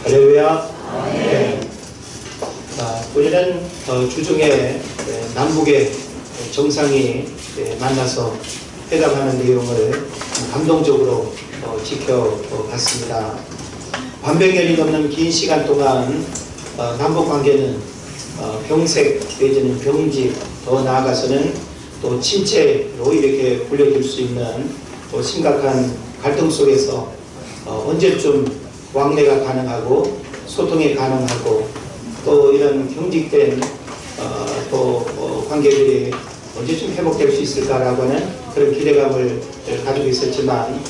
할렐루야. 네. 우리는 주중에 남북의 정상이 만나서 회담하는 내용을 감동적으로 지켜봤습니다. 반백년이 넘는 긴 시간 동안 남북 관계는 병색 내지는 병지, 더 나아가서는 또 침체로 이렇게 불려질 수 있는 또 심각한 갈등 속에서 언제쯤 왕래가 가능하고 소통이 가능하고 또 이런 경직된 관계들이 언제쯤 회복될 수 있을까라고 하는 그런 기대감을 가지고 있었지만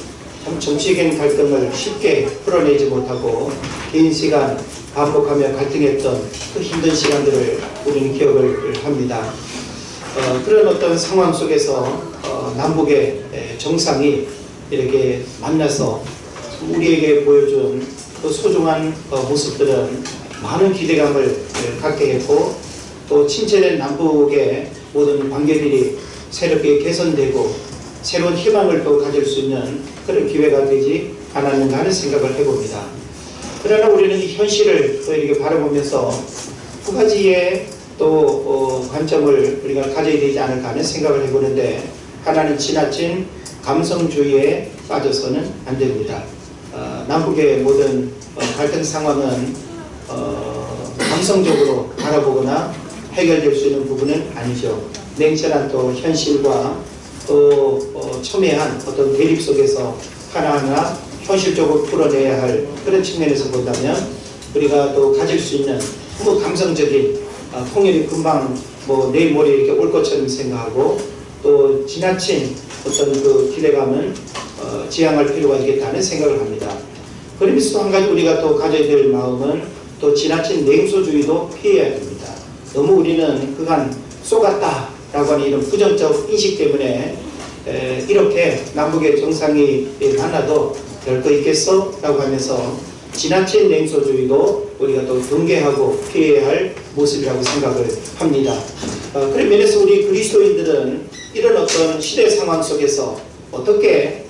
참 정치적인 갈등을 쉽게 풀어내지 못하고 긴 시간 반복하며 갈등했던 그 힘든 시간들을 우리는 기억을 합니다. 그런 어떤 상황 속에서 남북의 정상이 이렇게 만나서 우리에게 보여준 그 소중한 모습들은 많은 기대감을 갖게 했고 또 침체된 남북의 모든 관계들이 새롭게 개선되고 새로운 희망을 또 가질 수 있는 그런 기회가 되지 않았는가 하는 생각을 해봅니다. 그러나 우리는 이 현실을 또 이렇게 바라보면서 두 가지의 또 관점을 우리가 가져야 되지 않을까 하는 생각을 해보는데, 하나는 지나친 감성주의에 빠져서는 안 됩니다. 남북의 모든 갈등 상황은 감성적으로 바라보거나 해결될 수 있는 부분은 아니죠. 냉철한 또 현실과 또 첨예한 어떤 대립 속에서 하나하나 현실적으로 풀어내야 할 그런 측면에서 본다면 우리가 또 가질 수 있는 너무 감성적인 통일이 금방 내일 모레 이렇게 올 것처럼 생각하고 또 지나친 어떤 그 기대감은 지양할 필요가 있겠다는 생각을 합니다. 그러면서 또 한 가지 우리가 또 가져야 될 마음은 또 지나친 냉소주의도 피해야 됩니다. 너무 우리는 그간 쏘갔다라고 하는 이런 부정적 인식 때문에 이렇게 남북의 정상이 만나도 별 거 있겠어? 라고 하면서 지나친 냉소주의도 우리가 또 경계하고 피해야 할 모습이라고 생각을 합니다. 그런 면에서 우리 그리스도인들은 이런 어떤 시대 상황 속에서 어떻게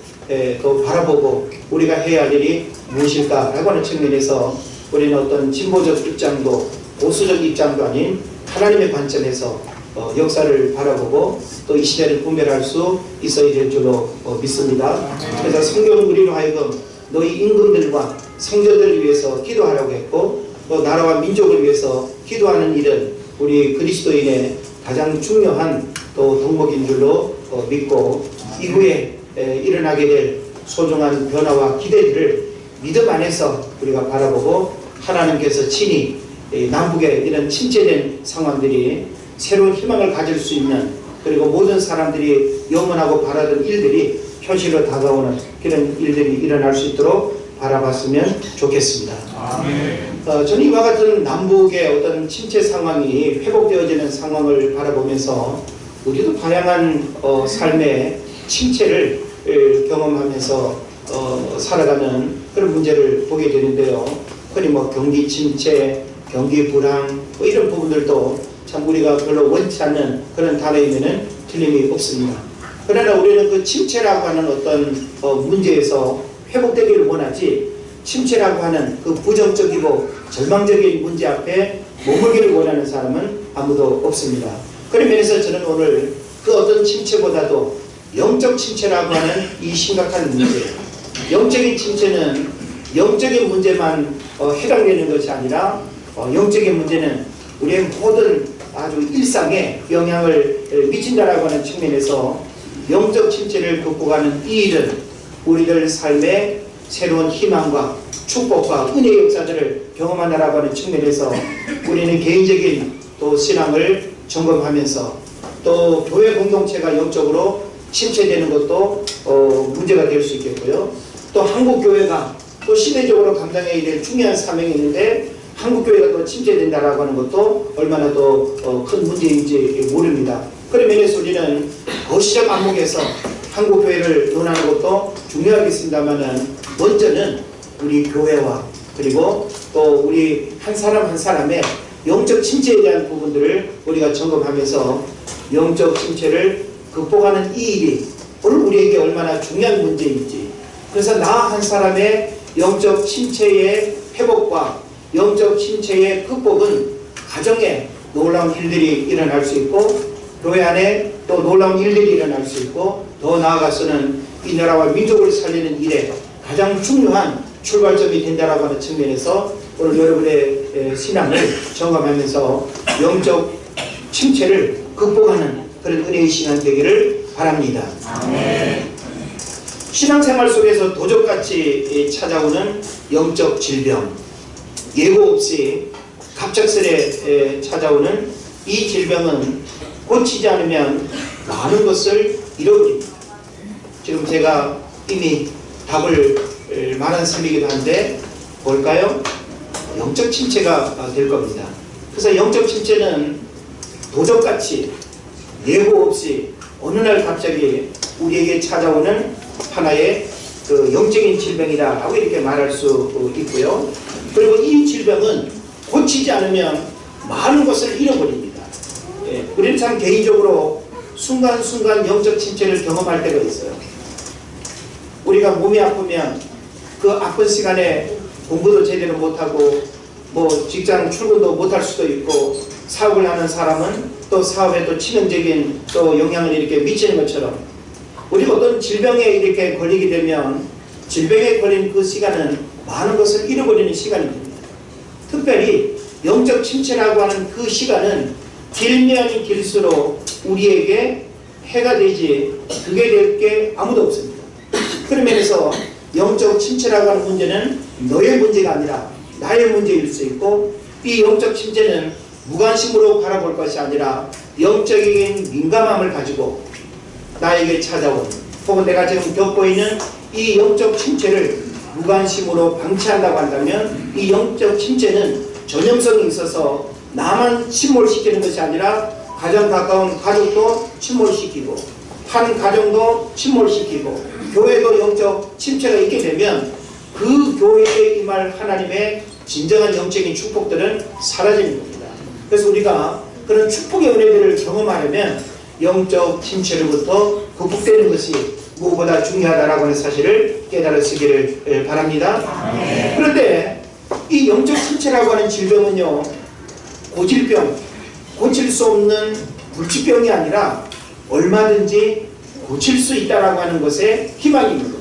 또 바라보고 우리가 해야 할 일이 무엇일까라고 하는 측면에서 우리는 어떤 진보적 입장도 보수적 입장도 아닌 하나님의 관점에서 역사를 바라보고 또 이 시대를 분별할 수 있어야 될 줄로 믿습니다. 그래서 성경은 우리로 하여금 너희 임금들과 성자들을 위해서 기도하라고 했고 또 나라와 민족을 위해서 기도하는 일은 우리 그리스도인의 가장 중요한 또 덕목인 줄로 믿고 이후에 일어나게 될 소중한 변화와 기대들을 믿음 안에서 우리가 바라보고 하나님께서 친히 남북의 이런 침체된 상황들이 새로운 희망을 가질 수 있는, 그리고 모든 사람들이 영원하고 바라던 일들이 현실로 다가오는 그런 일들이 일어날 수 있도록 바라봤으면 좋겠습니다. 저는 이와 같은 남북의 어떤 침체 상황이 회복되어지는 상황을 바라보면서 우리도 다양한 삶의 침체를 경험하면서 살아가는 그런 문제를 보게 되는데요. 흔히 경기 침체, 경기 불황 이런 부분들도 참 우리가 별로 원치 않는 그런 단어이면은 틀림이 없습니다. 그러나 우리는 그 침체라고 하는 어떤 문제에서 회복되기를 원하지, 침체라고 하는 그 부정적이고 절망적인 문제 앞에 머물기를 원하는 사람은 아무도 없습니다. 그런 면에서 저는 오늘 그 어떤 침체보다도 영적 침체라고 하는 이 심각한 문제, 영적인 침체는 영적인 문제만 해당되는 것이 아니라 영적인 문제는 우리의 모든 아주 일상에 영향을 미친다라고 하는 측면에서 영적 침체를 극복하는 이 일은 우리들 삶의 새로운 희망과 축복과 은혜의 역사들을 경험한다라고 하는 측면에서 우리는 개인적인 또 신앙을 점검하면서 또 교회 공동체가 영적으로 침체되는 것도 문제가 될 수 있겠고요. 또 한국교회가 또 시대적으로 감당해야 될 중요한 사명이 있는데 한국교회가 또 침체된다라고 하는 것도 얼마나 더 큰 문제인지 모릅니다. 그런 면에서 우리는 거시적 안목에서 한국교회를 논하는 것도 중요하겠습니다만은 먼저는 우리 교회와 그리고 또 우리 한 사람 한 사람의 영적 침체에 대한 부분들을 우리가 점검하면서 영적 침체를 극복하는 이 일이 오늘 우리에게 얼마나 중요한 문제인지, 그래서 나 한 사람의 영적 침체의 회복과 침체의 극복은 가정에 놀라운 일들이 일어날 수 있고 교회 안에 또 놀라운 일들이 일어날 수 있고 더 나아가서는 이 나라와 민족을 살리는 일에 가장 중요한 출발점이 된다라고 하는 측면에서 오늘 여러분의 신앙을 점검하면서 영적 침체를 극복하는 그런 은혜의 시간 되기를 바랍니다. 신앙생활 속에서 도적같이 찾아오는 영적 질병, 예고 없이 갑작스레 찾아오는 이 질병은 고치지 않으면 많은 것을 잃어버립니다. 지금 제가 이미 답을 말한 셈이기도 한데 뭘까요? 영적 침체가 될 겁니다. 그래서 영적 침체는 도적같이 예고 없이 어느 날 갑자기 우리에게 찾아오는 하나의 그 영적인 질병이라고 이렇게 말할 수 있고요. 그리고 이 질병은 고치지 않으면 많은 것을 잃어버립니다. 예, 우리는 참 개인적으로 순간순간 영적 침체를 경험할 때가 있어요. 우리가 몸이 아프면 그 아픈 시간에 공부도 제대로 못하고 뭐 직장 출근도 못할 수도 있고 사업을 하는 사람은 또 사업에 또 치명적인 또 영향을 이렇게 미치는 것처럼 우리가 어떤 질병에 이렇게 걸리게 되면 질병에 걸린 그 시간은 많은 것을 잃어버리는 시간이 됩니다. 특별히 영적 침체라고 하는 그 시간은 길면 길수록 우리에게 해가 되지 그게 될 게 아무도 없습니다. 그런 면에서 영적 침체라고 하는 문제는 너의 문제가 아니라 나의 문제일 수 있고 이 영적 침체는 무관심으로 바라볼 것이 아니라 영적인 민감함을 가지고 나에게 찾아온 혹은 내가 지금 겪고 있는 이 영적 침체를 무관심으로 방치한다고 한다면 이 영적 침체는 전염성이 있어서 나만 침몰시키는 것이 아니라 가장 가까운 가족도 침몰시키고 한 가정도 침몰시키고 교회도 영적 침체가 있게 되면 그 교회에 임할 하나님의 진정한 영적인 축복들은 사라지는 겁니다. 그래서 우리가 그런 축복의 은혜들을 경험하려면 영적 침체로부터 극복되는 것이 무엇보다 중요하다라고 하는 사실을 깨달으시기를 바랍니다. 그런데 이 영적 침체라고 하는 질병은요, 고질병, 고칠 수 없는 불치병이 아니라 얼마든지 고칠 수 있다라고 하는 것에 희망이 있는 겁니다.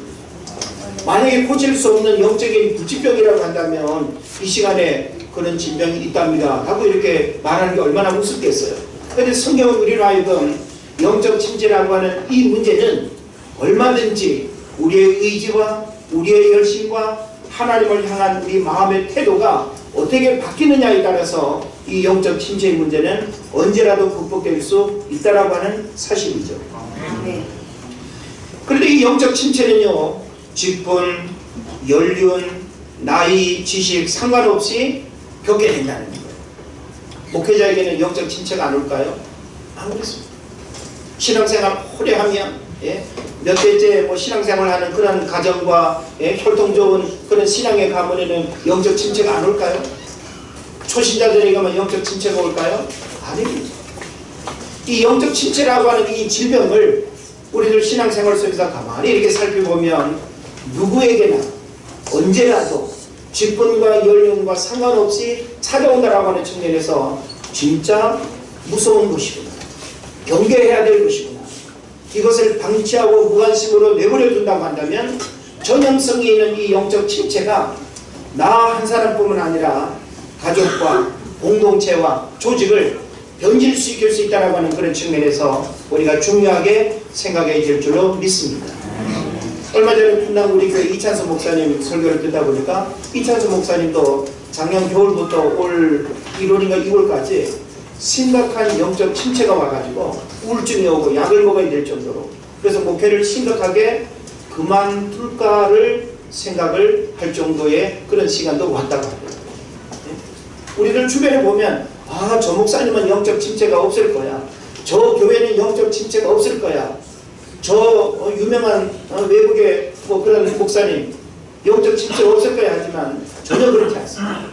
만약에 고칠 수 없는 영적인 불치병이라고 한다면 이 시간에 그런 질병이 있답니다 하고 이렇게 말하는 게 얼마나 우습겠어요. 그런데 성경은 우리로 하여금 영적 침체라고 하는 이 문제는 얼마든지 우리의 의지와 우리의 열심과 하나님을 향한 우리 마음의 태도가 어떻게 바뀌느냐에 따라서 이 영적 침체의 문제는 언제라도 극복될 수 있다라고 하는 사실이죠. 그런데 이 영적 침체는요, 직분, 연륜, 나이, 지식 상관없이 겪게 된다는 거예요. 목회자에게는 영적 침체가 안 올까요? 안 그렇습니다. 신앙생활 오래 하면 몇 대째 뭐 신앙생활 하는 그런 가정과 혈통 좋은 그런 신앙의 가문에는 영적 침체가 안 올까요? 초신자들에게만 영적 침체가 올까요? 아닙니다. 이 영적 침체라고 하는 이 질병을 우리들 신앙생활 속에서 가만히 이렇게 살펴보면 누구에게나 언제라도 직분과 연륜과 상관없이 찾아온다라고 하는 측면에서 진짜 무서운 것이구나. 경계해야 될 것이구나. 이것을 방치하고 무관심으로 내버려 둔다고 한다면 전염성이 있는 이 영적 침체가 나 한 사람뿐만 아니라 가족과 공동체와 조직을 변질시킬 수 있다고 하는 그런 측면에서 우리가 중요하게 생각해야 될 줄로 믿습니다. 얼마 전에 분당 우리 교회 이찬수 목사님 설교를 듣다 보니까 이찬수 목사님도 작년 겨울부터 올 1월인가 2월까지 심각한 영적 침체가 와가지고 우울증이 오고 약을 먹어야 될 정도로, 그래서 목회를 심각하게 그만둘까를 생각을 할 정도의 그런 시간도 왔다고 합니다. 우리들 주변에 보면 저 목사님은 영적 침체가 없을 거야, 저 교회는 영적 침체가 없을 거야, 저 유명한 외국의 뭐 그런 목사님 영적 침체가 없을 거야 하지만 전혀 그렇지 않습니다.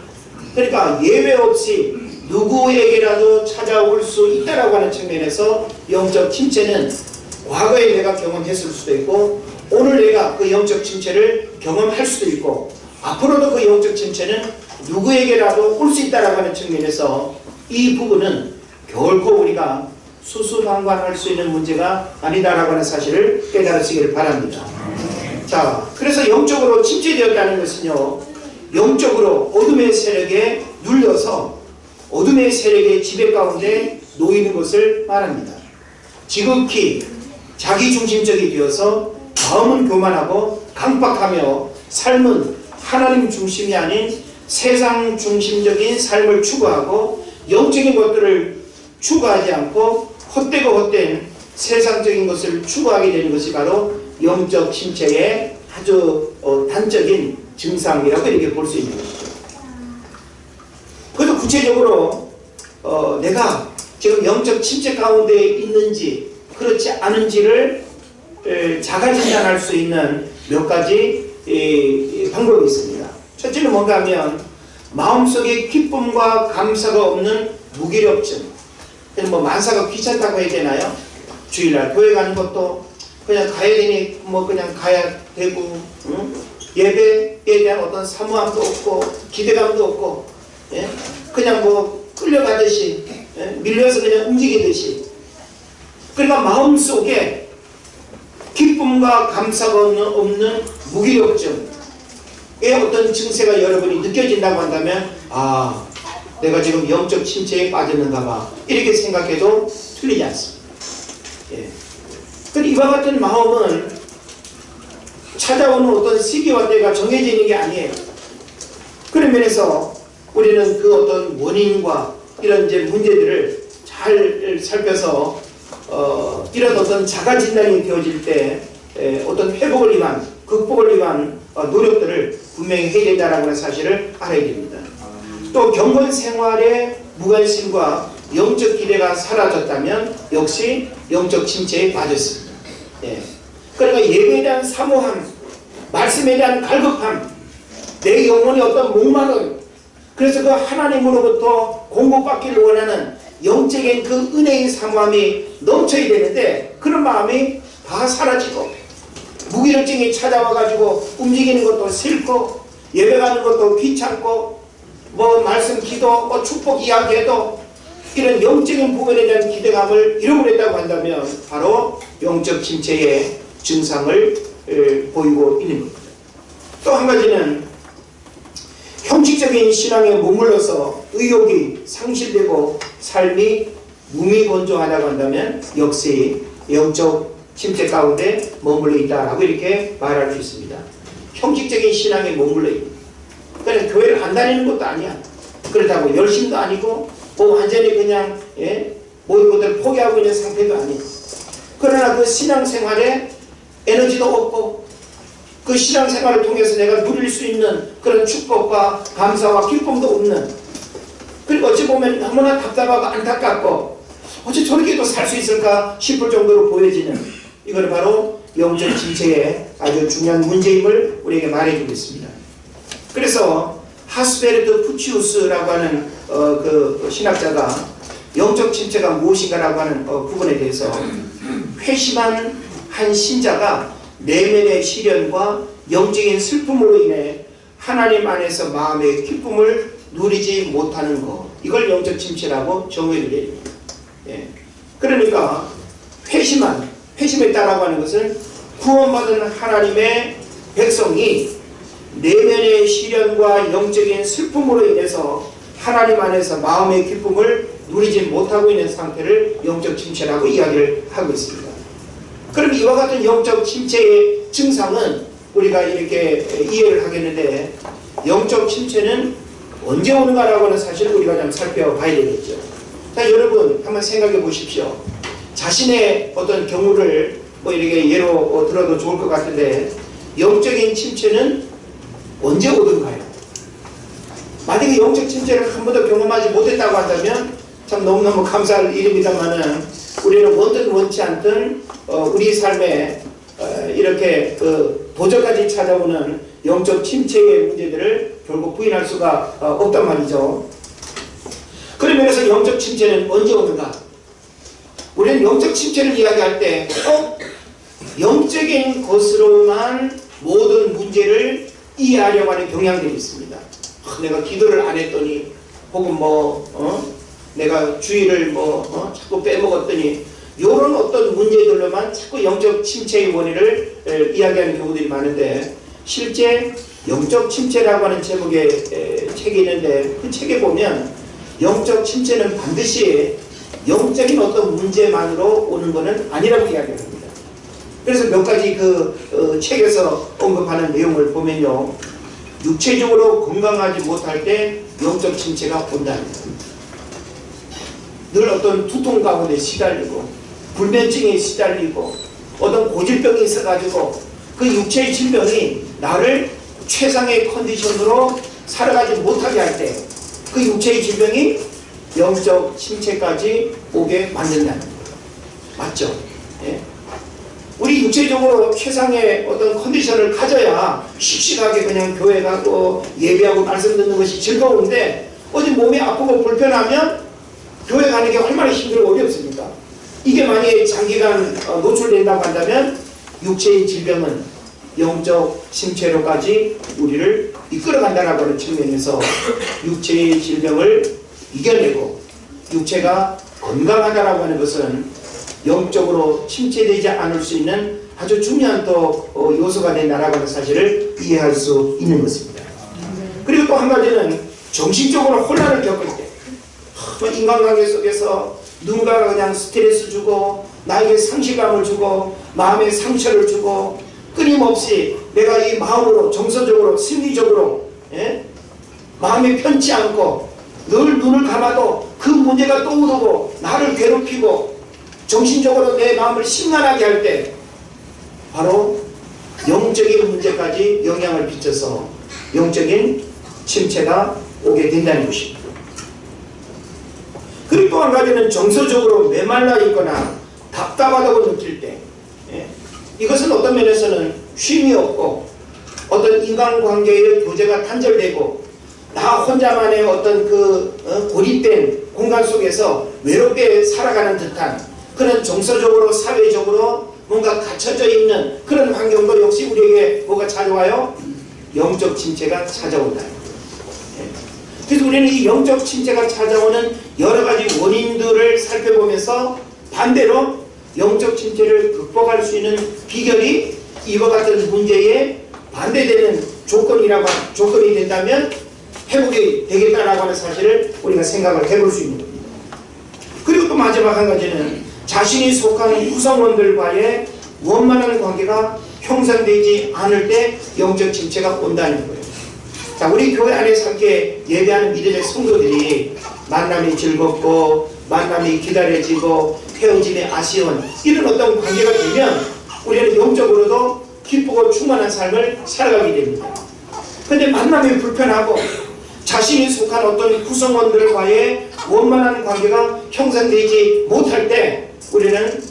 그러니까 예외 없이 누구에게라도 찾아올 수 있다라고 하는 측면에서 영적 침체는 과거에 내가 경험했을 수도 있고 오늘 내가 그 영적 침체를 경험할 수도 있고 앞으로도 그 영적 침체는 누구에게라도 올 수 있다라고 하는 측면에서 이 부분은 결코 우리가 수수방관할 수 있는 문제가 아니다라고 하는 사실을 깨달으시기를 바랍니다. 자, 그래서 영적으로 침체되었다는 것은요, 영적으로 어둠의 세력에 눌려서 어둠의 세력의 지배 가운데 놓이는 것을 말합니다. 지극히 자기중심적이 되어서 마음은 교만하고 강박하며 삶은 하나님 중심이 아닌 세상 중심적인 삶을 추구하고 영적인 것들을 추구하지 않고 헛되고 헛된 세상적인 것을 추구하게 되는 것이 바로 영적 침체의 아주 단적인 증상이라고 이렇게 볼 수 있는 것이죠. 그래서 구체적으로 내가 지금 영적 침체 가운데 있는지 그렇지 않은지를 자가진단할 수 있는 몇 가지 방법이 있습니다. 첫째는 뭔가 하면 마음속에 기쁨과 감사가 없는 무기력증. 뭐 만사가 귀찮다고 해야 되나요? 주일날 교회 가는 것도 그냥 가야 되니 뭐 그냥 가야 되고, 응? 예배에 대한 어떤 사모함도 없고 기대감도 없고, 예? 그냥 뭐 끌려가듯이, 예? 밀려서 그냥 움직이듯이. 그러니까 마음속에 기쁨과 감사가 없는 무기력증의 어떤 증세가 여러분이 느껴진다고 한다면, 아, 내가 지금 영적 침체에 빠졌는가 봐, 이렇게 생각해도 틀리지 않습니다. 예. 근데 이와 같은 마음은 찾아오는 어떤 시기와 때가 정해져 있는 게 아니에요. 그런 면에서 우리는 그 어떤 원인과 이런 이제 문제들을 잘 살펴서 이런 어떤 자가 진단이 되어질 때 어떤 회복을 위한, 극복을 위한 노력들을 분명히 해야 된다는 하는 사실을 알아야 됩니다. 또 경건 생활의 무관심과 영적 기대가 사라졌다면 역시 영적 침체에 빠졌습니다. 예. 그러니까 예배에 대한 사모함, 말씀에 대한 갈급함, 내 영혼의 어떤 목마름, 그래서 그 하나님으로부터 공급받기를 원하는 영적인 그 은혜의 사모함이 넘쳐야 되는데 그런 마음이 다 사라지고 무기력증이 찾아와가지고 움직이는 것도 싫고 예배 가는 것도 귀찮고 뭐 말씀 기도 뭐 축복 이야기해도 이런 영적인 부분에 대한 기대감을 잃어버렸다고 한다면 바로 영적 침체의 증상을 보이고 있는 겁니다. 또 한 가지는 형식적인 신앙에 머물러서 의욕이 상실되고 삶이 무미건조하다고 한다면 역시 영적 침체 가운데 머물러 있다라고 이렇게 말할 수 있습니다. 형식적인 신앙에 머물러 있는, 그러니까 교회를 안 다니는 것도 아니야. 그렇다고 열심도 아니고 뭐 완전히 그냥 모든 것들을 포기하고 있는 상태도 아니에요. 그러나 그 신앙생활에 에너지도 없고 그 신앙생활을 통해서 내가 누릴 수 있는 그런 축복과 감사와 기쁨도 없는, 그리고 어찌 보면 너무나 답답하고 안타깝고 어찌 저렇게도 살 수 있을까 싶을 정도로 보여지는, 이거는 바로 영적 침체의 아주 중요한 문제임을 우리에게 말해주고 있습니다. 그래서 하스베르트 푸치우스라고 하는 그 신학자가 영적 침체가 무엇인가라고 하는 부분에 대해서 회심한 한 신자가 내면의 시련과 영적인 슬픔으로 인해 하나님 안에서 마음의 기쁨을 누리지 못하는 것, 이걸 영적 침체라고 정의를 내립니다. 예. 그러니까 회심했다라고 하는 것은 구원받은 하나님의 백성이 내면의 시련과 영적인 슬픔으로 인해서 하나님 안에서 마음의 기쁨을 누리지 못하고 있는 상태를 영적 침체라고 이야기를 하고 있습니다. 그럼 이와 같은 영적 침체의 증상은 우리가 이렇게 이해를 하겠는데, 영적 침체는 언제 오는가라고 하는 사실을 우리가 좀 살펴봐야 되겠죠. 자, 여러분 한번 생각해 보십시오. 자신의 어떤 경우를 뭐 이렇게 예로 들어도 좋을 것 같은데, 영적인 침체는 언제 오던가요? 만약에 영적 침체를 한 번도 경험하지 못했다고 한다면 참 너무너무 감사할 일입니다만은, 우리는 원든 원치 않든 우리 삶에 이렇게 그 도저까지 찾아오는 영적 침체의 문제들을 결국 부인할 수가 없단 말이죠. 그런 면에서 영적 침체는 언제 오는가? 우리는 영적 침체를 이야기할 때 꼭 영적인 것으로만 모든 문제를 이해하려고 하는 경향들이 있습니다. 내가 기도를 안 했더니 혹은 내가 주의를 자꾸 빼먹었더니 이런 어떤 문제들로만 자꾸 영적 침체의 원인을 이야기하는 경우들이 많은데, 실제 영적 침체라고 하는 제목의 책이 있는데 그 책에 보면 영적 침체는 반드시 영적인 어떤 문제만으로 오는 것은 아니라고 이야기를 합니다. 그래서 몇 가지 그 책에서 언급하는 내용을 보면요, 육체적으로 건강하지 못할 때 영적 침체가 온답니다. 늘 어떤 두통 가운데 시달리고 불면증에 시달리고 어떤 고질병이 있어가지고 그 육체의 질병이 나를 최상의 컨디션으로 살아가지 못하게 할 때 그 육체의 질병이 영적 침체까지 오게 만든다는 거예요. 맞죠? 예? 우리 육체적으로 최상의 어떤 컨디션을 가져야 씩씩하게 그냥 교회 가고 예배하고 말씀 듣는 것이 즐거운데, 어디 몸이 아프고 불편하면 교회 가는 게 얼마나 힘들고 어렵습니까? 이게 만약에 장기간 노출된다고 한다면 육체의 질병은 영적 침체로까지 우리를 이끌어간다라고 하는 측면에서 육체의 질병을 이겨내고 육체가 건강하다라고 하는 것은 영적으로 침체되지 않을 수 있는 아주 중요한 또 요소가 된다라고 하는 사실을 이해할 수 있는 것입니다. 그리고 또 한 가지는 정신적으로 혼란을 겪을 때, 인간관계 속에서 누군가가 그냥 스트레스 주고 나에게 상실감을 주고 마음에 상처를 주고 끊임없이 내가 이 마음으로 정서적으로 심리적으로 마음에 편치 않고 늘 눈을 감아도 그 문제가 떠오르고 나를 괴롭히고 정신적으로 내 마음을 심란하게 할 때 바로 영적인 문제까지 영향을 끼쳐서 영적인 침체가 오게 된다는 것입니다. 그리고 또 한 가지는 정서적으로 메말라 있거나 답답하다고 느낄 때, 이것은 어떤 면에서는 쉼이 없고 어떤 인간관계의 교제가 단절되고 나 혼자만의 어떤 고립된 공간 속에서 외롭게 살아가는 듯한 그런 정서적으로 사회적으로 뭔가 갇혀져 있는 그런 환경도 역시 우리에게 뭐가 찾아와요? 영적 침체가 찾아온다. 그래서 우리는 이 영적 침체가 찾아오는 여러 가지 원인들을 살펴보면서 반대로 영적 침체를 극복할 수 있는 비결이 이와 같은 문제에 반대되는 조건이 된다면 회복이 되겠다라고 하는 사실을 우리가 생각을 해볼 수 있는 겁니다. 그리고 또 마지막 한 가지는 자신이 속한 구성원들과의 원만한 관계가 형성되지 않을 때 영적 침체가 온다는 거예요. 자, 우리 교회 안에서 함께 예배하는 믿음의 성도들이 만남이 즐겁고 만남이 기다려지고 헤어짐이 아쉬운 이런 어떤 관계가 되면 우리는 영적으로도 기쁘고 충만한 삶을 살아가게 됩니다. 그런데 만남이 불편하고 자신이 속한 어떤 구성원들과의 원만한 관계가 형성되지 못할 때 우리는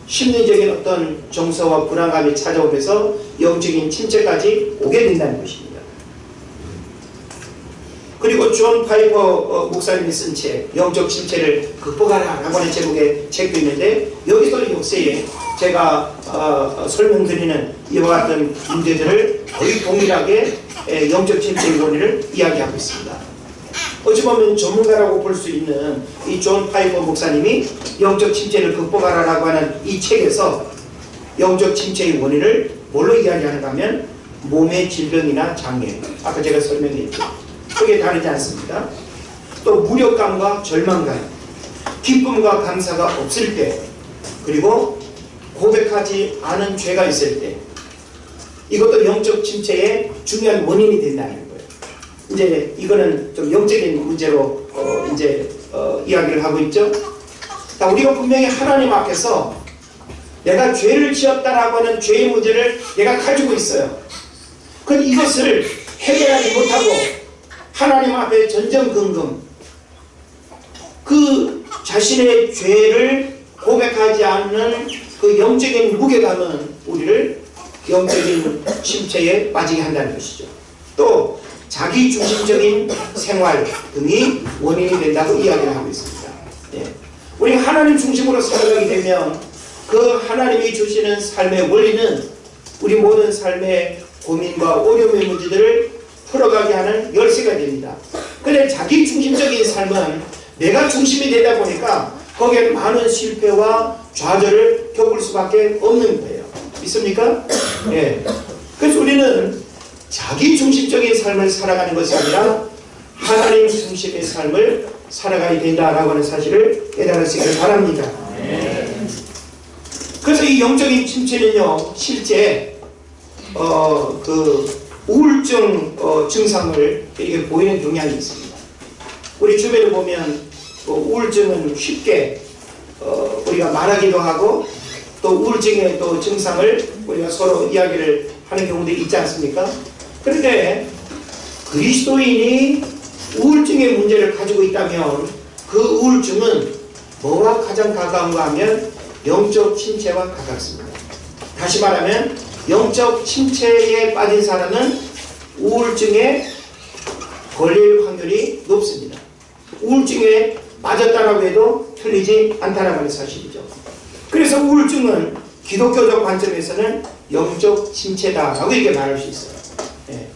심리적인 어떤 정서와 불안감이 찾아오면서 영적인 침체까지 오게 된다는 것입니다. 그리고 존 파이퍼 목사님이 쓴 책 영적 침체를 극복하라 라고 하는 제목의 책도 있는데, 여기서 역시 제가 설명드리는 이와 같은 문제들을 거의 동일하게 영적 침체의 원인을 이야기하고 있습니다. 어찌 보면 전문가라고 볼 수 있는 이 존 파이퍼 목사님이 영적 침체를 극복하라 라고 하는 이 책에서 영적 침체의 원인을 뭘로 이야기하는가 하면 몸의 질병이나 장애, 아까 제가 설명했죠. 크게 다르지 않습니다. 또 무력감과 절망감, 기쁨과 감사가 없을 때, 그리고 고백하지 않은 죄가 있을 때, 이것도 영적 침체의 중요한 원인이 된다는 거예요. 이제 이거는 좀 영적인 문제로 이야기를 하고 있죠. 자, 우리가 분명히 하나님 앞에서 내가 죄를 지었다라고 하는 죄의 문제를 내가 가지고 있어요. 그런데 이것을 해결하지 못하고 하나님 앞에 전전긍긍 그 자신의 죄를 고백하지 않는 그 영적인 무게감은 우리를 영적인 침체에 빠지게 한다는 것이죠. 또 자기중심적인 생활 등이 원인이 된다고 이야기를 하고 있습니다. 우리 하나님 중심으로 살아가게 되면 그 하나님이 주시는 삶의 원리는 우리 모든 삶의 고민과 어려움의 문제들을 풀어가게 하는 열쇠가 됩니다. 그런데 자기 중심적인 삶은 내가 중심이 되다 보니까 거기에 많은 실패와 좌절을 겪을 수밖에 없는 거예요. 믿습니까? 예. 그래서 우리는 자기 중심적인 삶을 살아가는 것이 아니라 하나님 중심의 삶을 살아가야 된다라고 하는 사실을 깨달으시길 바랍니다. 그래서 이 영적인 침체는요, 실제 그 우울증 증상을 이렇게 보이는 경향이 있습니다. 우리 주변에 보면 우울증은 쉽게 우리가 말하기도 하고 또 우울증의 또 증상을 우리가 서로 이야기를 하는 경우도 있지 않습니까? 그런데 그리스도인이 우울증의 문제를 가지고 있다면 그 우울증은 뭐와 가장 가까운가 하면 영적 침체와 가깝습니다. 다시 말하면 영적 침체에 빠진 사람은 우울증에 걸릴 확률이 높습니다. 우울증에 빠졌다라고 해도 틀리지 않다라는 사실이죠. 그래서 우울증은 기독교적 관점에서는 영적 침체다라고 이렇게 말할 수 있어요. 예.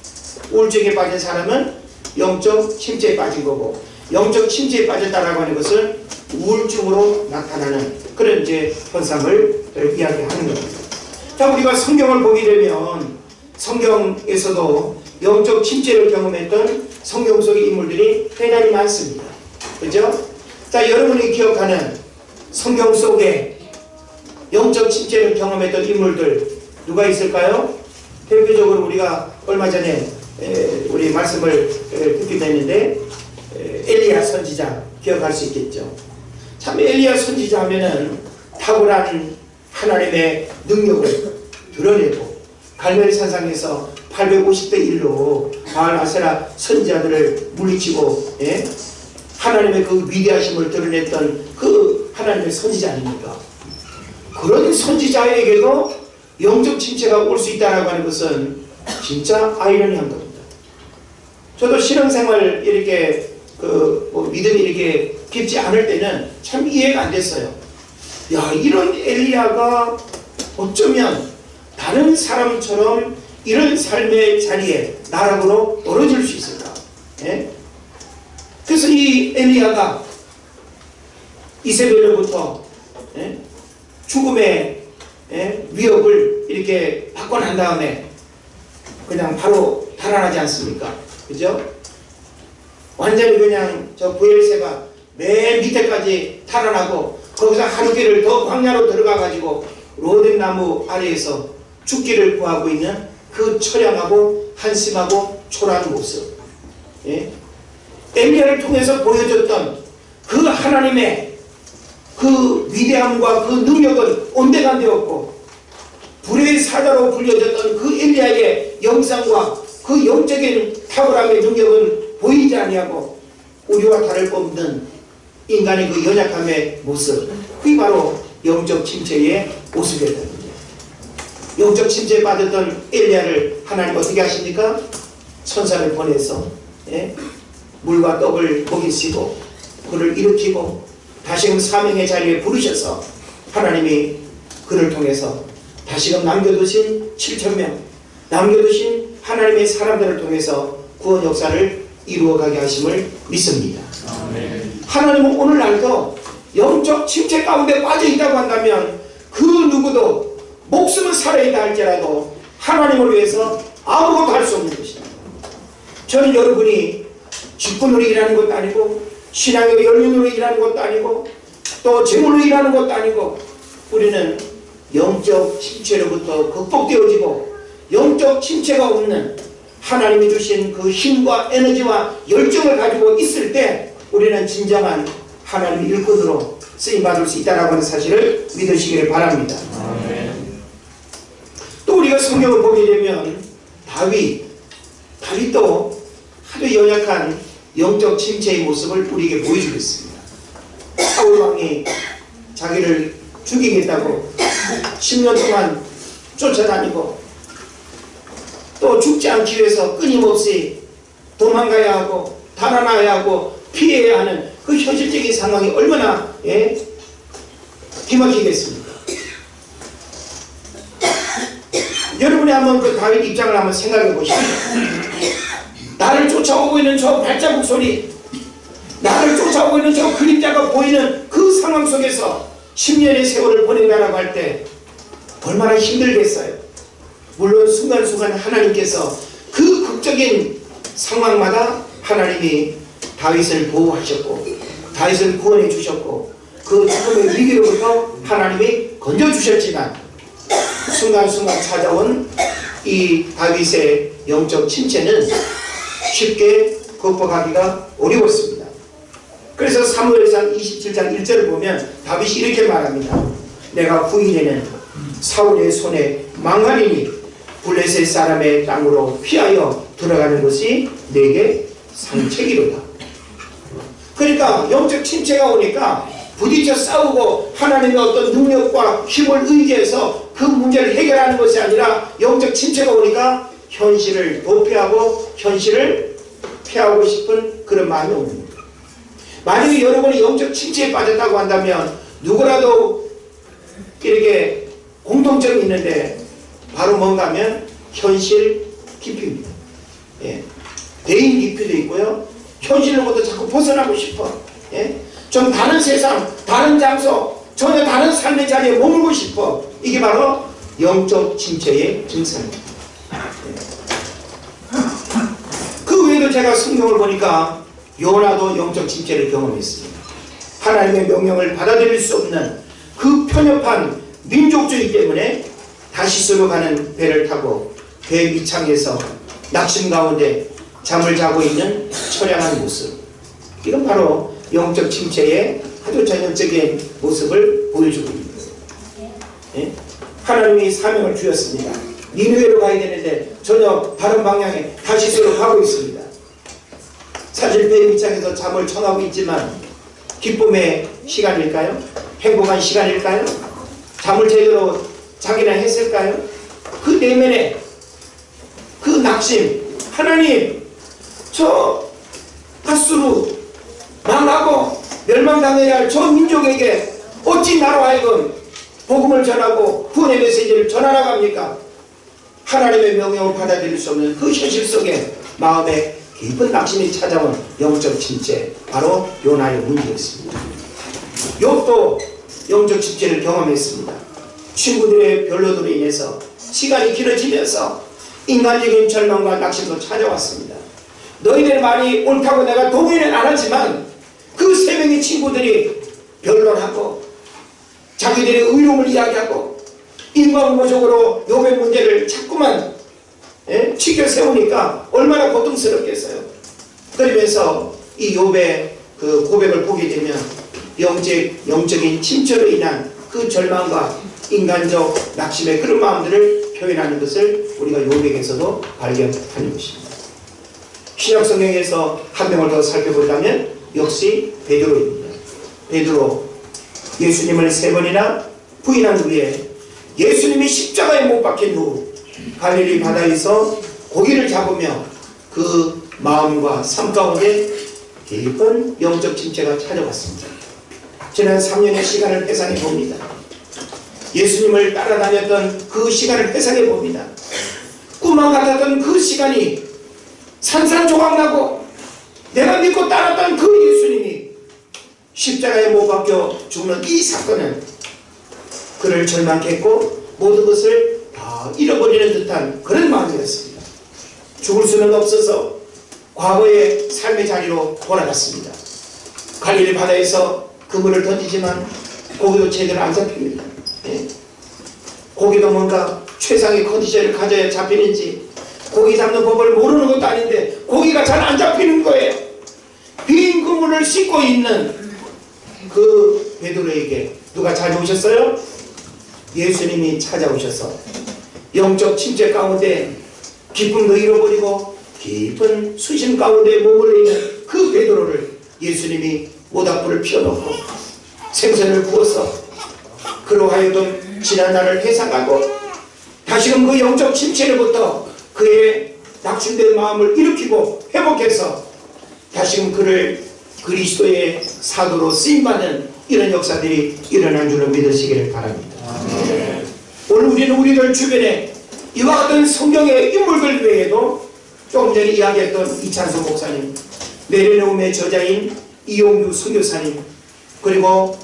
우울증에 빠진 사람은 영적 침체에 빠진 거고, 영적 침체에 빠졌다라고 하는 것은 우울증으로 나타나는 그런 이제 현상을 이야기하는 겁니다. 자, 우리가 성경을 보게 되면 성경에서도 영적 침체를 경험했던 성경 속의 인물들이 대단히 많습니다. 그죠? 자, 여러분이 기억하는 성경 속에 영적 침체를 경험했던 인물들 누가 있을까요? 대표적으로 우리가 얼마 전에 우리 말씀을 듣기도 했는데 엘리야 선지자 기억할 수 있겠죠. 참 엘리야 선지자 하면은 탁월한 하나님의 능력을 드러내고 갈멜산상에서 850대 1로 바알 아세라 선지자들을 물리치고 하나님의 그 위대하심을 드러냈던 그 하나님의 선지자 아닙니까? 그런 선지자에게도 영적 침체가 올 수 있다라고 하는 것은 진짜 아이러니한 겁니다. 저도 신앙생활 이렇게 믿음이 이렇게 깊지 않을 때는 참 이해가 안 됐어요. 야, 이런 엘리야가 어쩌면 다른 사람처럼 이런 삶의 자리에 나락으로 떨어질 수 있을까? 예? 그래서 이 엘리야가 이세벨로부터 죽음의 위협을 이렇게 받고 난 다음에 그냥 바로 달아나지 않습니까? 그죠? 완전히 그냥 저 부엘세바 맨 밑에까지 달아나고 거기서 한 길을 더 광야로 들어가 가지고 로뎀 나무 아래에서 죽기를 구하고 있는 그 처량하고 한심하고 초라한 모습, 엘리야를 통해서 보여줬던 그 하나님의 그 위대함과 그 능력은 온데간데없고 불의 사자로 불려졌던 그 엘리야의 영상과 그 영적인 탁월함의 능력은 보이지 아니하고 우리와 다를 바 없는 인간의 그 연약함의 모습, 그게 바로 영적 침체의 모습이었던 거죠. 영적 침체에 빠졌던 엘리야를 하나님 어떻게 하십니까? 천사를 보내서 물과 떡을 먹이시고 그를 일으키고 다시금 사명의 자리에 부르셔서 하나님이 그를 통해서 다시금 남겨두신 7,000명, 남겨두신 하나님의 사람들을 통해서 구원 역사를 이루어가게 하심을 믿습니다. 아멘. 하나님은 오늘날도 영적 침체 가운데 빠져있다고 한다면 그 누구도 목숨을 살아야 할지라도 하나님을 위해서 아무것도 할 수 없는 것입니다. 저는 여러분이 직분으로 일하는 것도 아니고 신앙의 연륜으로 일하는 것도 아니고 또 재물로 일하는 것도 아니고 우리는 영적 침체로부터 극복되어지고 영적 침체가 없는 하나님이 주신 그 힘과 에너지와 열정을 가지고 있을 때 우리는 진정한 하나님의 일꾼으로 쓰임받을 수 있다는 하는 사실을 믿으시기를 바랍니다. 또 우리가 성경을 보게 되면 다윗도 아주 연약한 영적 침체의 모습을 우리에게 보여주고 있습니다. 사울 왕이 자기를 죽이겠다고 10년 동안 쫓아다니고 또 죽지 않기 위해서 끊임없이 도망가야 하고 달아나야 하고 피해야 하는 그 현실적인 상황이 얼마나 기막히겠습니까? 여러분이 한번 그 다윗 입장을 한번 생각해 보십시오. 나를 쫓아오고 있는 저 발자국 소리, 나를 쫓아오고 있는 저 그림자가 보이는 그 상황 속에서 10년의 세월을 보낸다라고 할 때 얼마나 힘들겠어요. 물론 순간순간 하나님께서 그 극적인 상황마다 하나님이 다윗을 보호하셨고 다윗을 구원해 주셨고 그 죽음의 위기로부터 하나님이 건져주셨지만 순간순간 찾아온 이 다윗의 영적 침체는 쉽게 극복하기가 어려웠습니다. 그래서 사무엘상 27장 1절을 보면 다윗이 이렇게 말합니다. 내가 후일에는 사울의 손에 망하리니 블레셋 사람의 땅으로 피하여 들어가는 것이 내게 상책이로다. 그러니까 영적 침체가 오니까 부딪혀 싸우고 하나님의 어떤 능력과 힘을 의지해서 그 문제를 해결하는 것이 아니라 영적 침체가 오니까 현실을 도피하고 현실을 피하고 싶은 그런 마음이 옵니다. 만약에 여러분이 영적 침체에 빠졌다고 한다면 누구라도 이렇게 공통점이 있는데 바로 뭔가 하면 현실 기피입니다. 예. 대인 기피도 있고요. 현실로부터 자꾸 벗어나고 싶어. 예? 좀 다른 세상, 다른 장소, 전혀 다른 삶의 자리에 머물고 싶어. 이게 바로 영적 침체의 증상입니다. 예. 그 외에도 제가 성경을 보니까 요나도 영적 침체를 경험했습니다. 하나님의 명령을 받아들일 수 없는 그 편협한 민족주의 때문에 다시스로 가는 배를 타고 배 밑창에서 낙심 가운데 잠을 자고 있는 처량한 모습, 이건 바로 영적 침체의 아주 전형적인 모습을 보여주고 있는 거예요. 예? 하나님이 사명을 주셨습니다. 니느웨로 가야 되는데 전혀 다른 방향에 다시스로 가고 있습니다. 사실 배 밑창에서 잠을 청하고 있지만 기쁨의 시간일까요? 행복한 시간일까요? 잠을 제대로 자기나 했을까요? 그 내면에 그 낙심, 하나님 저 가스로 망하고 멸망당해야 할 저 민족에게 어찌 나로 하여금 복음을 전하고 구원의 메시지를 전하라고 합니까? 하나님의 명령을 받아들일 수 없는 그 현실 속에 마음에 깊은 낙심이 찾아온 영적 침체, 바로 요나의 문제였습니다. 욥도 영적 침체를 경험했습니다. 친구들의 변론으로 인해서 시간이 길어지면서 인간적인 절망과 낙심도 찾아왔습니다. 너희들 말이 옳다고 내가 동의는 안 하지만 그 세 명의 친구들이 변론하고 자기들의 의로움을 이야기하고 인과응보적으로 욥의 문제를 자꾸만 치켜 세우니까 얼마나 고통스럽겠어요. 그러면서 이 욥의 그 고백을 보게 되면 영적인 침체로 인한 그 절망과 인간적 낙심의 그런 마음들을 표현하는 것을 우리가 욥에게서도 발견하는 것입니다. 신약 성경에서 한 명을 더 살펴본다면 역시 베드로입니다. 베드로, 예수님을 3번이나 부인한 후에 예수님이 십자가에 못 박힌 후 갈릴리 바다에서 고기를 잡으며 그 마음과 삶 가운데 깊은 영적 침체가 찾아왔습니다. 지난 3년의 시간을 회상해 봅니다. 예수님을 따라다녔던 그 시간을 회상해 봅니다. 꿈만 같았던 그 시간이 산산조각나고 내가 믿고 따랐던 그 예수님이 십자가에 못 박혀 죽는 이 사건은 그를 절망케 했고 모든 것을 다 잃어버리는 듯한 그런 마음이었습니다. 죽을 수는 없어서 과거의 삶의 자리로 돌아갔습니다. 갈릴리 바다에서 그물을 던지지만 고기도 제대로 안 잡힙니다. 예? 고기도 뭔가 최상의 컨디션을 가져야 잡히는지 고기 잡는 법을 모르는 것도 아닌데 고기가 잘 안 잡히는 거예요. 빈 그물을 싣고 있는 그 베드로에게 누가 찾아오셨어요? 예수님이 찾아오셔서 영적 침체 가운데 기쁨도 잃어버리고 깊은 수심 가운데 머물러 있는 그 베드로를 예수님이 모닥불을 피워놓고 생선을 구워서 그로 하여금 지난 날을 회상하고 다시금 그 영적 침체로부터 그의 낙심된 마음을 일으키고 회복해서 다시금 그를 그리스도의 사도로 쓰임받는 이런 역사들이 일어난 줄로 믿으시기를 바랍니다. 오늘 우리는 우리들 주변에 이와 같은 성경의 인물들 외에도 조금 전에 이야기했던 이찬수 목사님, 내려놓음의 저자인 이용규 선교사님, 그리고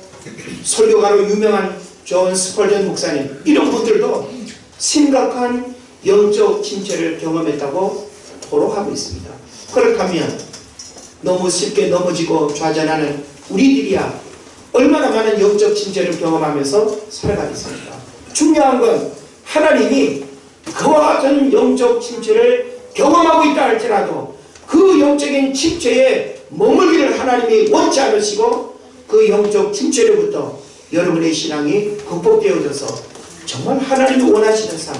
설교가로 유명한 존 스펄전 목사님, 이런 분들도 심각한 영적 침체를 경험했다고 토로하고 있습니다. 그렇다면 너무 쉽게 넘어지고 좌절하는 우리들이야 얼마나 많은 영적 침체를 경험하면서 살아가겠습니까? 중요한 건 하나님이 그와 같은 영적 침체를 경험하고 있다 할지라도 그 영적인 침체에 머물기를 하나님이 원치 않으시고 그 영적 침체로부터 여러분의 신앙이 극복되어져서 정말 하나님이 원하시는 삶,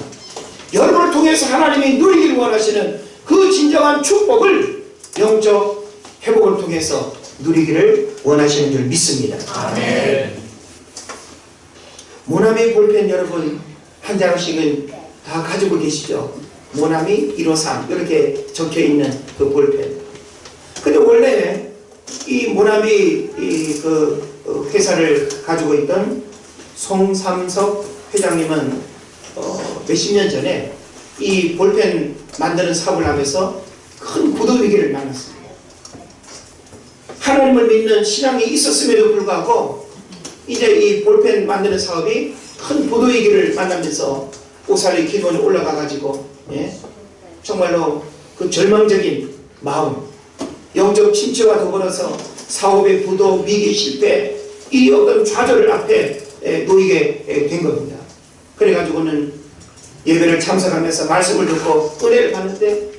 여러분을 통해서 하나님이 누리기를 원하시는 그 진정한 축복을 영적 회복을 통해서 누리기를 원하시는 줄 믿습니다. 아멘. 모나미 볼펜 여러분 한 장씩은 다 가지고 계시죠? 모나미 153 이렇게 적혀있는 그 볼펜. 근데 원래 이 모나미 그 회사를 가지고 있던 송삼석 회장님은 몇십 년 전에 이 볼펜 만드는 사업을 하면서 큰 부도 위기를 만났습니다. 하나님을 믿는 신앙이 있었음에도 불구하고 이제 이 볼펜 만드는 사업이 큰 부도 위기를 만나면서 오살리 기도원에 올라가 가지고 정말로 그 절망적인 마음, 영적 침체와 더불어서 사업의 부도, 위기, 실패, 이 어떤 좌절을 앞에 놓이게 된 겁니다. 그래가지고는 예배를 참석하면서 말씀을 듣고 은혜를 받는데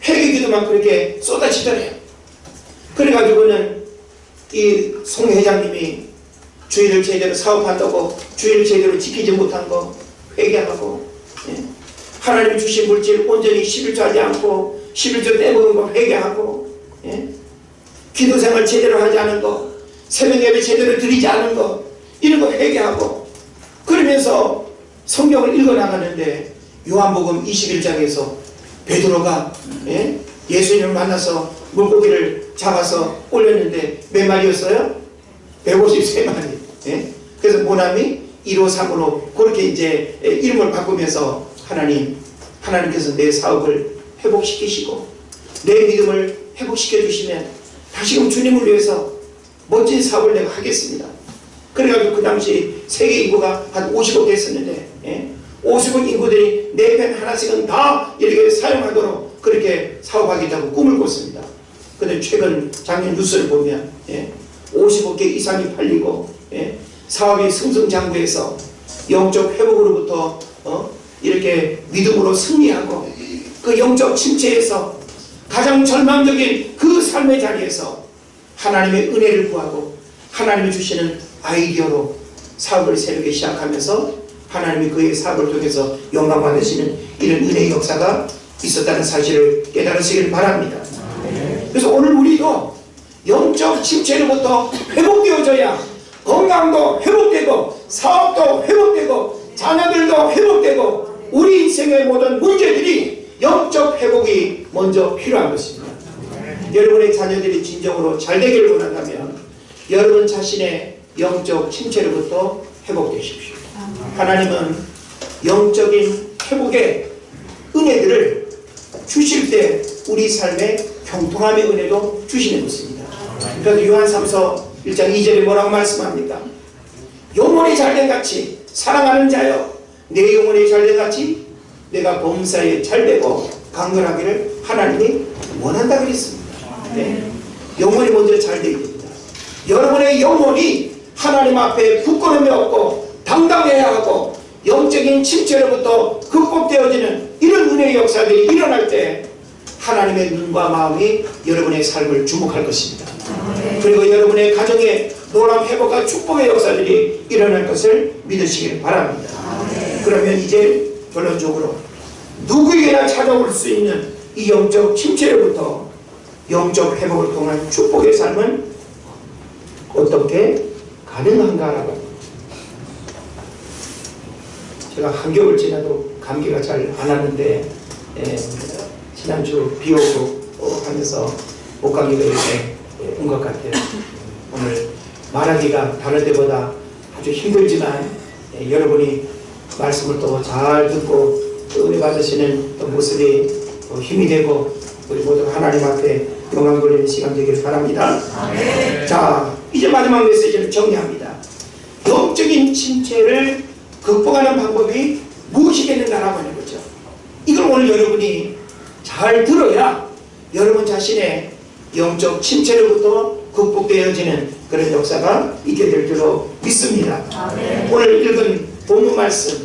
회개기도만 그렇게 쏟아지더래요. 그래가지고는 이 송 회장님이 주일을 제대로 사업한다고 주일을 제대로 지키지 못한 거 회개하고, 하나님이 주신 물질 온전히 11조 하지 않고 11조 떼먹은 거 회개하고, 기도생활 제대로 하지 않은 거, 새벽 예배 제대로 드리지 않은 거, 이런 거 회개하고, 그러면서 성경을 읽어나가는데 요한복음 21장에서 베드로가 예수님을 만나서 물고기를 잡아서 올렸는데 몇 마리였어요? 153마리. 그래서 모나미 153으로 그렇게 이제 이름을 바꾸면서 하나님께서 내 사업을 회복시키시고 내 믿음을 회복시켜 주시면 다시금 주님을 위해서 멋진 사업을 내가 하겠습니다. 그래가지고 그 당시 세계 인구가 한 50억 됐었는데 50억 인구들이 내 펜 하나씩은 다 이렇게 사용하도록 그렇게 사업하겠다고 꿈을 꿨습니다. 근데 최근 작년 뉴스를 보면 50억 개 이상이 팔리고 사업이 승승장구해서 영적 회복으로부터 이렇게 믿음으로 승리하고 그 영적 침체에서 가장 절망적인 그 삶의 자리에서 하나님의 은혜를 구하고 하나님이 주시는 아이디어로 사업을 새롭게 시작하면서 하나님이 그의 사업을 통해서 영광 받으시는 이런 은혜의 역사가 있었다는 사실을 깨달으시길 바랍니다. 그래서 오늘 우리도 영적 침체로부터 회복되어져야 건강도 회복되고 사업도 회복되고 자녀들도 회복되고 우리 인생의 모든 문제들이 영적 회복이 먼저 필요한 것입니다. 여러분의 자녀들이 진정으로 잘 되기를 원한다면 여러분 자신의 영적 침체로부터 회복되십시오. 하나님은 영적인 회복의 은혜들을 주실 때 우리 삶에 형통함의 은혜도 주시는 것입니다. 그래서 요한삼서 1장 2절에 뭐라고 말씀합니까? 영혼이 잘된 같이 사랑하는 자여 내 영혼이 잘된 같이 내가 범사에 잘되고 강건하기를 하나님이 원한다 그랬습니다. 영혼이 먼저 잘되어야 됩니다. 여러분의 영혼이 하나님 앞에 부끄러움이 없고 당당해야 하고 영적인 침체로부터 극복되어지는 이런 은혜의 역사들이 일어날 때 하나님의 눈과 마음이 여러분의 삶을 주목할 것입니다. 그리고 여러분의 가정에 놀라운 회복과 축복의 역사들이 일어날 것을 믿으시길 바랍니다. 그러면 이제 결론적으로 누구에게나 찾아올 수 있는 이 영적 침체로부터 영적 회복을 통한 축복의 삶은 어떻게 가능한가라고. 제가 한겨울 지나도 감기가 잘 안 왔는데 지난주 비 오고 하면서 목감기가 이렇게 온 것 같아요. 오늘 말하기가 다른 때보다 아주 힘들지만 여러분이 말씀을 또 잘 듣고 또 은혜 받으시는 또 모습이 힘이 되고 우리 모두 하나님 앞에 영광 돌리는 시간 되길 바랍니다. 자, 이제 마지막 메시지를 정리합니다. 영적인 침체를 극복하는 방법이 무엇이겠는가라고 하는 거죠. 이걸 오늘 여러분이 잘 들어야 여러분 자신의 영적 침체로부터 극복되어지는 그런 역사가 있게 될 줄로 믿습니다. 오늘 읽은 본문 말씀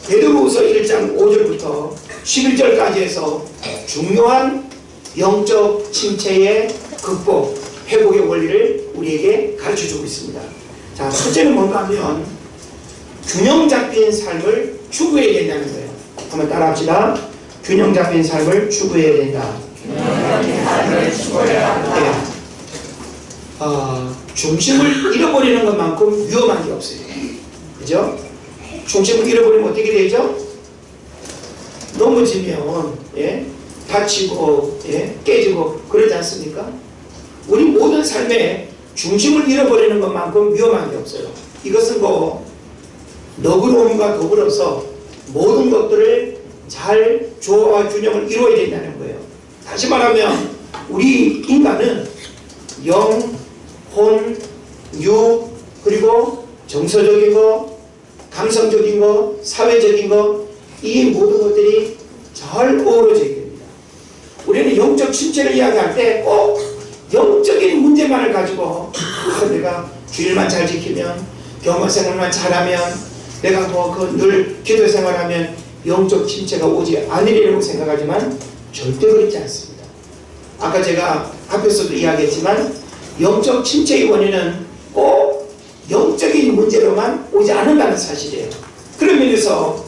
베드로후서 1장 5절부터 11절까지 해서 중요한 영적 침체의 극복, 회복의 원리를 우리에게 가르쳐주고 있습니다. 자, 첫째는 뭔가 하면 균형 잡힌 삶을 추구해야 된다는 거예요. 한번 따라합시다. 균형 잡힌 삶을 추구해야 된다. 중심을 잃어버리는 것만큼 위험한 게 없어요. 그죠? 중심을 잃어버리면 어떻게 되죠? 넘어지면 다치고 깨지고 그러지 않습니까? 우리 모든 삶에 중심을 잃어버리는 것만큼 위험한 게 없어요. 이것은 너그러움과 더불어서 모든 것들을 잘 조화와 균형을 이루어야 된다는 거예요. 다시 말하면 우리 인간은 영, 혼, 육, 그리고 정서적인 거, 감성적인 거, 사회적인 거, 이 모든 것들이 잘 어우러져 있게 됩니다. 우리는 영적 침체를 이야기할 때 꼭 영적인 문제만을 가지고 내가 주일만 잘 지키면, 경건 생활만 잘하면, 내가 늘 기도 생활하면 영적 침체가 오지 않으리라고 생각하지만 절대 그렇지 않습니다. 아까 제가 앞에서도 이야기했지만 영적 침체의 원인은 꼭 영적인 문제로만 오지 않는다는 사실이에요. 그런 면에서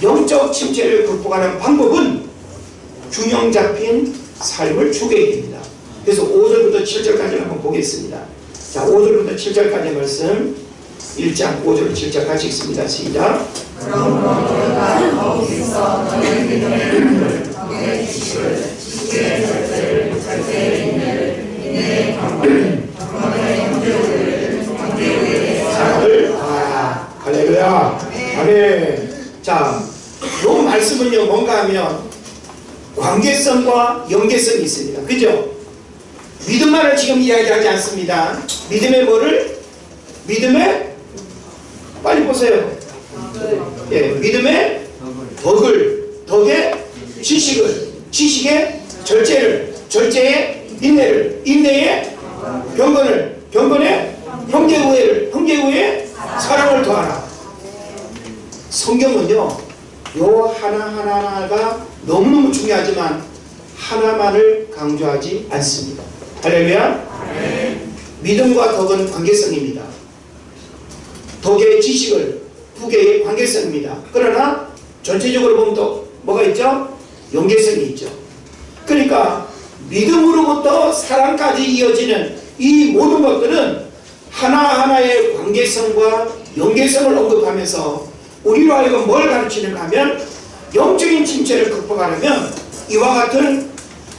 영적 침체를 극복하는 방법은 균형 잡힌 삶을 추구해야 됩니다. 그래서 5절부터 7절까지 한번 보겠습니다. 자, 5절부터 7절까지 말씀 1장 5절 7절 같이 읽습니다. 시작. 그러므로 너희가 거기서 너희 믿음의 너희의 지식의 절제를 절제의 인내의 경건의 영제를 사랑을 하라. 할렐루야. 아멘. 자, 이 말씀은요 뭔가 하면 관계성과 연계성이 있습니다. 그죠? 믿음만을 지금 이야기하지 않습니다. 믿음의 뭐를? 믿음의 빨리 보세요. 믿음의 덕의 지식을, 지식의 절제를, 절제의 인내를, 인내의 경건을, 경건의 형제우애를, 형제우애의 사랑을 더하라. 성경은요 요 하나하나가 너무너무 중요하지만 하나만을 강조하지 않습니다. 할렐루야. 믿음과 덕은 관계성입니다. 덕의 지식을, 부계의 관계성입니다. 그러나 전체적으로 보면 또 뭐가 있죠? 연계성이 있죠. 그러니까 믿음으로부터 사랑까지 이어지는 이 모든 것들은 하나하나의 관계성과 연계성을 언급하면서 우리로 하여금 뭘 가르치는가 하면 영적인 침체를 극복하려면 이와 같은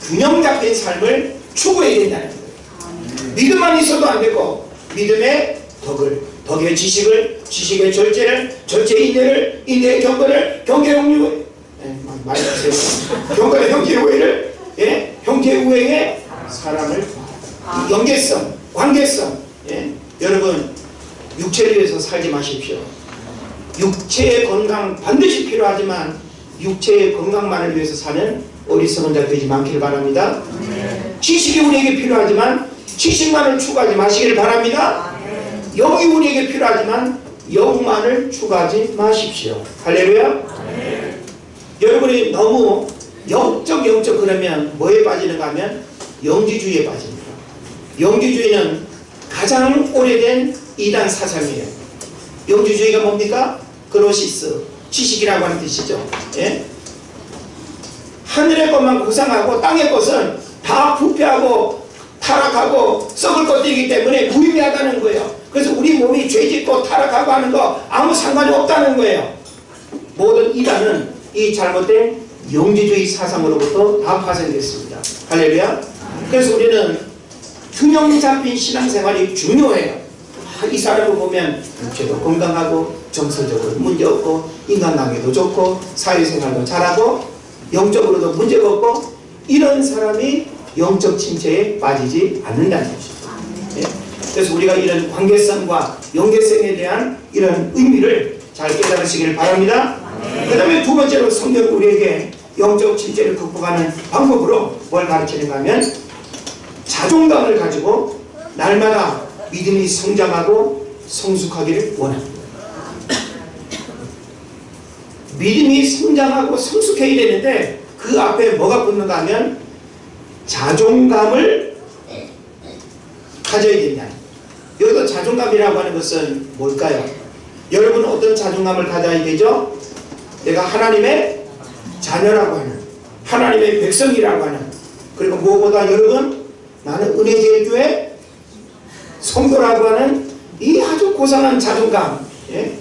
균형 잡힌 삶을 추구해야 된다는 거예요. 믿음만 있어도 안 되고 믿음의 덕의 지식을, 지식의 절제를, 절제의 인내를, 인내의 경건을, 경계의 형제우애, 경건의 형제우애를, 형제우애의 사랑을, 연계성, 관계성. 여러분 육체를 위해서 살지 마십시오. 육체의 건강 반드시 필요하지만 육체의 건강만을 위해서 사는 어리석은 자 되지 않기를 바랍니다. 지식이 우리에게 필요하지만 지식만을 추구하지 마시기를 바랍니다. 영이 우리에게 필요하지만 영만을 추구하지 마십시오. 할렐루야. 여러분이 너무 영적 그러면 뭐에 빠지는가 하면 영지주의에 빠집니다. 영지주의는 가장 오래된 이단 사상이에요. 영지주의가 뭡니까? 그노시스, 지식이라고 하는 뜻이죠. 하늘의 것만 구상하고 땅의 것은 다 부패하고 타락하고 썩을 것들이기 때문에 무의미하다는 거예요. 그래서 우리 몸이 죄짓고 타락하고 하는 거 아무 상관이 없다는 거예요. 모든 이단은 이 잘못된 영지주의 사상으로부터 다 파생됐습니다. 할렐루야. 그래서 우리는 균형 잡힌 신앙생활이 중요해요. 이 사람을 보면 육체도 건강하고 정서적으로 문제없고 인간관계도 좋고 사회생활도 잘하고 영적으로도 문제가 없고 이런 사람이 영적 침체에 빠지지 않는다는 것이죠. 예? 그래서 우리가 이런 관계성과 연계성에 대한 이런 의미를 잘 깨달으시기를 바랍니다. 그 다음에 두 번째로 성경은 우리에게 영적 침체를 극복하는 방법으로 뭘 가르치는가 하면 자존감을 가지고 날마다 믿음이 성장하고 성숙하기를 원합니다. 믿음이 성장하고 성숙해야 되는데 그 앞에 뭐가 붙는가 하면 자존감을 가져야 된다. 여기서 자존감이라고 하는 것은 뭘까요? 여러분은 어떤 자존감을 가져야 되죠? 내가 하나님의 자녀라고 하는, 하나님의 백성이라고 하는, 그리고 무엇보다 여러분 나는 은혜제일교회 성도라고 하는 이 아주 고상한 자존감. 예?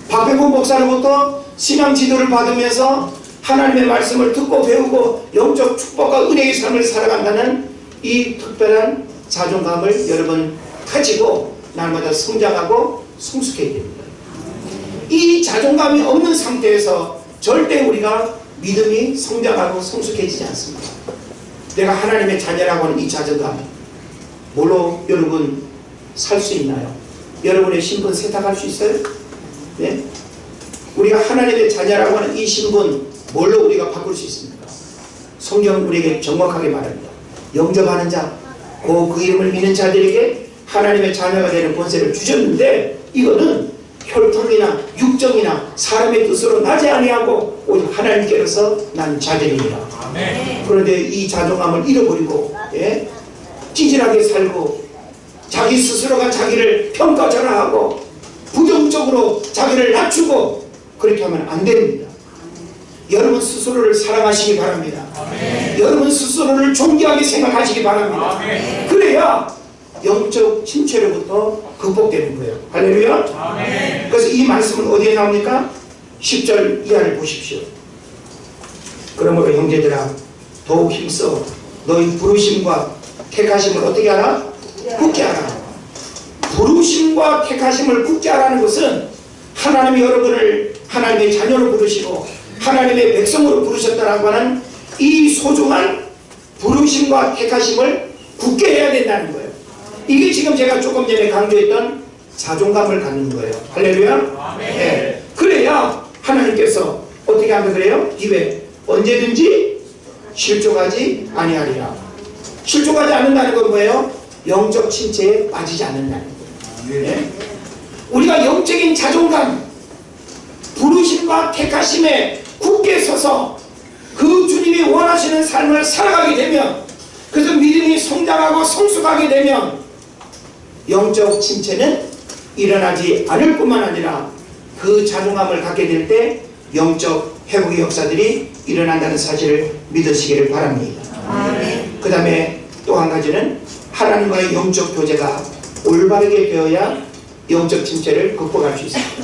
박병훈 목사로부터 신앙 지도를 받으면서 하나님의 말씀을 듣고 배우고 영적 축복과 은혜의 삶을 살아간다는 이 특별한 자존감을 여러분 가지고 날마다 성장하고 성숙해야 됩니다. 이 자존감이 없는 상태에서 절대 우리가 믿음이 성장하고 성숙해지지 않습니다. 내가 하나님의 자녀라고 하는 이 자존감, 뭘로 여러분 살 수 있나요? 여러분의 신분 세탁할 수 있어요? 네? 우리가 하나님의 자녀라고 하는 이 신분, 뭘로 우리가 바꿀 수 있습니까? 성경은 우리에게 정확하게 말합니다. 영접하는 자, 그 이름을 믿는 자들에게 하나님의 자녀가 되는 권세를 주셨는데, 이거는 혈통이나 육정이나 사람의 뜻으로 나지 아니하고 오직 하나님께로서 난 자녀입니다. 그런데 이 자존감을 잃어버리고 찌질하게 살고 자기 스스로가 자기를 평가절하하고 부정적으로 자기를 낮추고 그렇게 하면 안 됩니다. 여러분 스스로를 사랑하시기 바랍니다. 여러분 스스로를 존귀하게 생각하시기 바랍니다. 그래야 영적 침체로부터 극복되는 거예요. 할렐루야. 그래서 이 말씀은 어디에 나옵니까? 10절 이하를 보십시오. 그러므로 형제들아 더욱 힘써 너희 부르심과 택하심을 어떻게 하라? 굳게 하라. 부르심과 택하심을 굳게 하라는 것은 하나님이 여러분을 하나님의 자녀로 부르시고 하나님의 백성으로 부르셨다라고 하는 이 소중한 부르심과 택하심을 굳게 해야 된다는 거예요. 이게 지금 제가 조금 전에 강조했던 자존감을 갖는 거예요. 할렐루야. 네. 그래야 하나님께서 어떻게 하면 그래요? 입에 언제든지 실족하지 아니하리라. 실족하지 않는다는 건 뭐예요? 영적 침체에 빠지지 않는다는 거예요. 네? 우리가 영적인 자존감, 부르심과 택하심에 굳게 서서 그 주님이 원하시는 삶을 살아가게 되면, 그래서 믿음이 성장하고 성숙하게 되면 영적 침체는 일어나지 않을 뿐만 아니라 그 자존감을 갖게 될 때 영적 회복의 역사들이 일어난다는 사실을 믿으시기를 바랍니다. 그 다음에 또 한 가지는 하나님과의 영적 교제가 올바르게 되어야 영적 침체를 극복할 수 있습니다.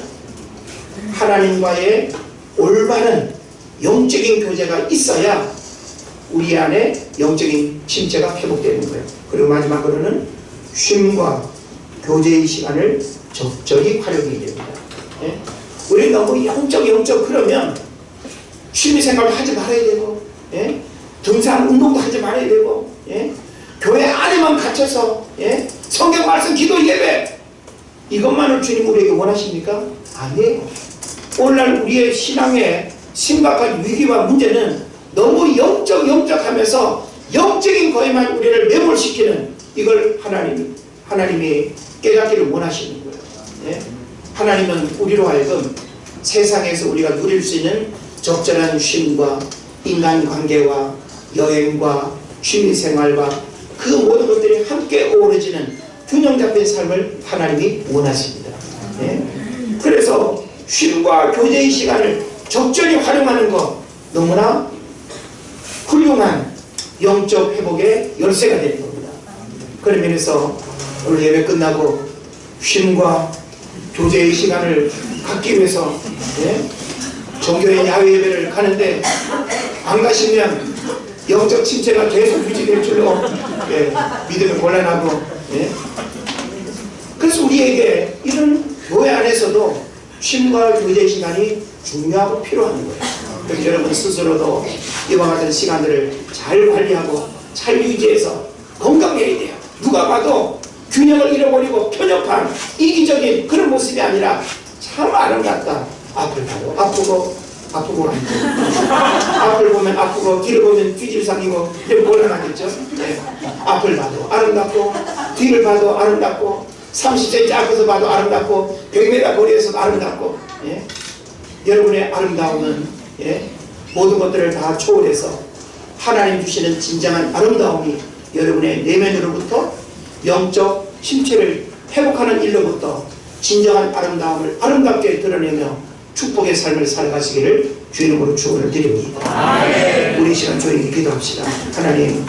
하나님과의 올바른 영적인 교제가 있어야 우리 안에 영적인 침체가 회복되는 거예요. 그리고 마지막으로는 쉼과 교제의 시간을 적절히 활용해야 됩니다. 예? 우리 너무 영적 그러면 취미생활도 하지 말아야 되고, 예? 등산 운동도 하지 말아야 되고, 예? 교회 안에만 갇혀서 성경 말씀 기도 예배 이것만을 주님 우리에게 원하십니까? 아니에요. 오늘날 우리의 신앙의 심각한 위기와 문제는 너무 영적하면서 영적인 거에만 우리를 매몰시키는, 이걸 하나님이 깨닫기를 원하시는 거예요. 예? 하나님은 우리로 하여금 세상에서 우리가 누릴 수 있는 적절한 쉼과 인간관계와 여행과 취미생활과 그 모든 것들이 함께 어우러지는 균형 잡힌 삶을 하나님이 원하십니다. 예? 그래서 쉼과 교제의 시간을 적절히 활용하는 것, 너무나 훌륭한 영적 회복의 열쇠가 되는 겁니다. 그런 면에서 오늘 예배 끝나고 쉼과 교제의 시간을 갖기 위해서 종교의 야외 예배를 가는데 안 가시면 영적 침체가 계속 유지될 줄로 믿음이 곤란하고, 그래서 우리에게 이런 교회 안에서도 쉼과 교제 시간이 중요하고 필요한 거예요. 그래서 여러분 스스로도 이와 같은 시간들을 잘 관리하고 잘 유지해서 건강해야 돼요. 누가 봐도 균형을 잃어버리고 편협한 이기적인 그런 모습이 아니라 참 아름답다. 앞을 봐도 아프고 아프고 아니고 앞을 보면 아프고 뒤를 보면 뒤질상이고 곤란하겠죠. 네. 앞을 봐도 아름답고 뒤를 봐도 아름답고 30cm 앞에서 봐도 아름답고 100m 거리에서도 아름답고 예? 여러분의 아름다움은 예? 모든 것들을 다 초월해서 하나님 주시는 진정한 아름다움이 여러분의 내면으로부터 영적 심체를 회복하는 일로부터 진정한 아름다움을 아름답게 드러내며 축복의 삶을 살아가시기를 주의 이름으로 축원을 드립니다. 우리 시간 조용히 기도합시다. 하나님